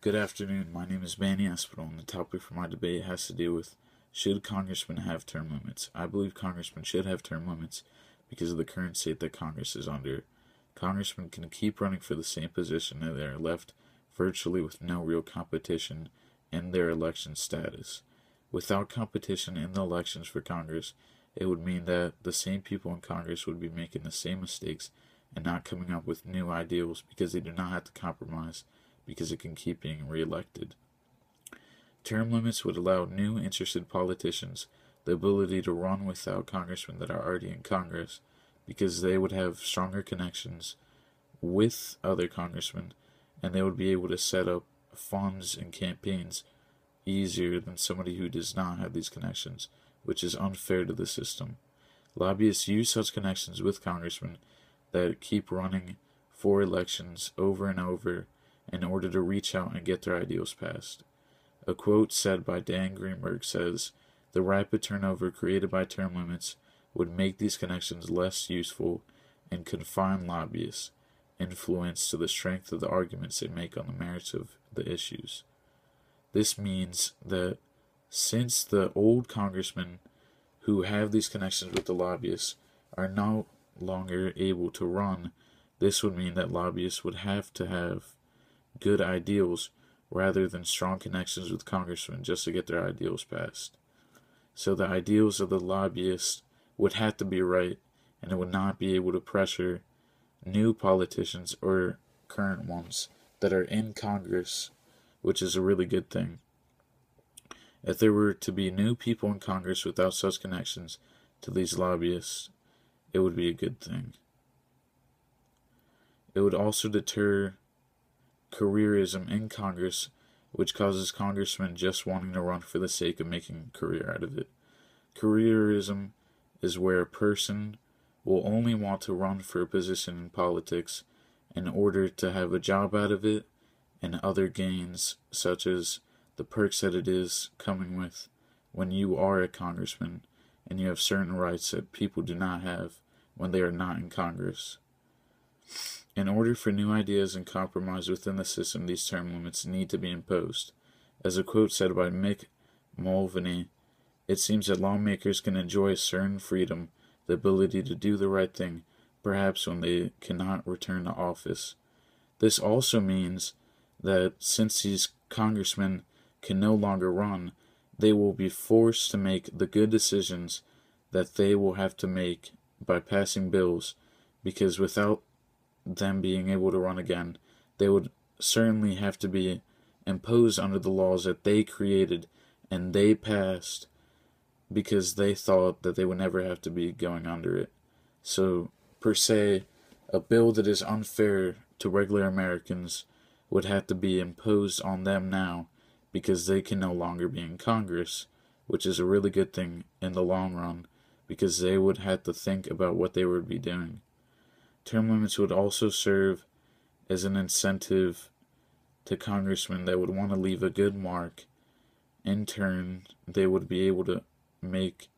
Good afternoon. My name is Manny Aspinall, and the topic for my debate has to do with should congressmen have term limits. I believe congressmen should have term limits because of the current state that Congress is under. Congressmen can keep running for the same position and they are left virtually with no real competition in their election status. Without competition in the elections for Congress, it would mean that the same people in Congress would be making the same mistakes and not coming up with new ideals because they do not have to compromise because it can keep being reelected. Term limits would allow new interested politicians the ability to run without congressmen that are already in Congress because they would have stronger connections with other congressmen and they would be able to set up funds and campaigns easier than somebody who does not have these connections, which is unfair to the system. Lobbyists use such connections with congressmen that keep running for elections over and over in order to reach out and get their ideals passed. A quote said by Dan Greenberg says, "The rapid turnover created by term limits would make these connections less useful and confine lobbyists' influence to the strength of the arguments they make on the merits of the issues." This means that since the old congressmen who have these connections with the lobbyists are no longer able to run, this would mean that lobbyists would have to have good ideals rather than strong connections with congressmen just to get their ideals passed. So the ideals of the lobbyists would have to be right, and it would not be able to pressure new politicians or current ones that are in Congress, which is a really good thing. If there were to be new people in Congress without such connections to these lobbyists, it would be a good thing. It would also deter careerism in Congress, which causes congressmen just wanting to run for the sake of making a career out of it. Careerism is where a person will only want to run for a position in politics in order to have a job out of it and other gains, such as the perks that it is coming with when you are a congressman and you have certain rights that people do not have when they are not in Congress. In order for new ideas and compromise within the system, these term limits need to be imposed. As a quote said by Mick Mulvaney, "It seems that lawmakers can enjoy a certain freedom, the ability to do the right thing, perhaps when they cannot return to office." This also means that since these congressmen can no longer run, they will be forced to make the good decisions that they will have to make by passing bills, because without them being able to run again, they would certainly have to be imposed under the laws that they created and they passed because they thought that they would never have to be going under it. So, per se, a bill that is unfair to regular Americans would have to be imposed on them now because they can no longer be in Congress, which is a really good thing in the long run because they would have to think about what they would be doing. Term limits would also serve as an incentive to congressmen that would want to leave a good mark. In turn, they would be able to make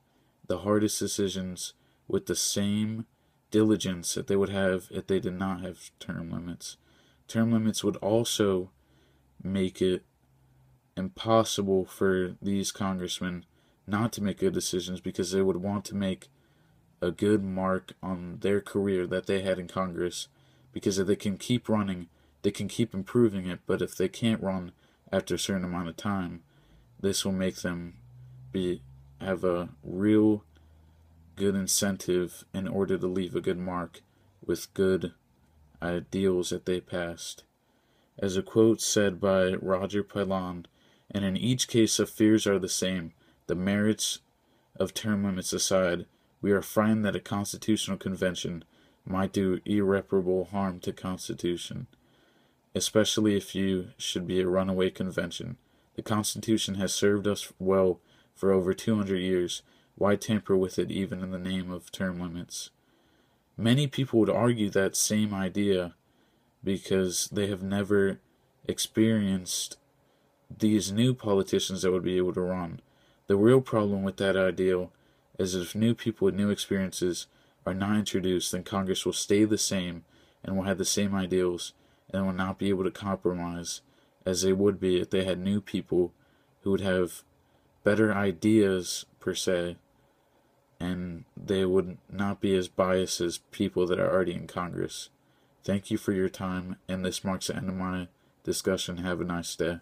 the hardest decisions with the same diligence that they would have if they did not have term limits. Term limits would also make it impossible for these congressmen not to make good decisions because they would want to make a good mark on their career that they had in Congress, because if they can keep running, they can keep improving it, but if they can't run after a certain amount of time, this will make them have a real good incentive in order to leave a good mark with good ideals that they passed. As a quote said by Roger Pilon, "And in each case the fears are the same. The merits of term limits aside, we are frightened that a constitutional convention might do irreparable harm to Constitution, especially if you should be a runaway convention. The Constitution has served us well for over 200 years. Why tamper with it even in the name of term limits?" Many people would argue that same idea because they have never experienced these new politicians that would be able to run. The real problem with that ideal is if new people with new experiences are not introduced, then Congress will stay the same and will have the same ideals and will not be able to compromise as they would be if they had new people who would have better ideas, per se, and they would not be as biased as people that are already in Congress. Thank you for your time, and this marks the end of my discussion. Have a nice day.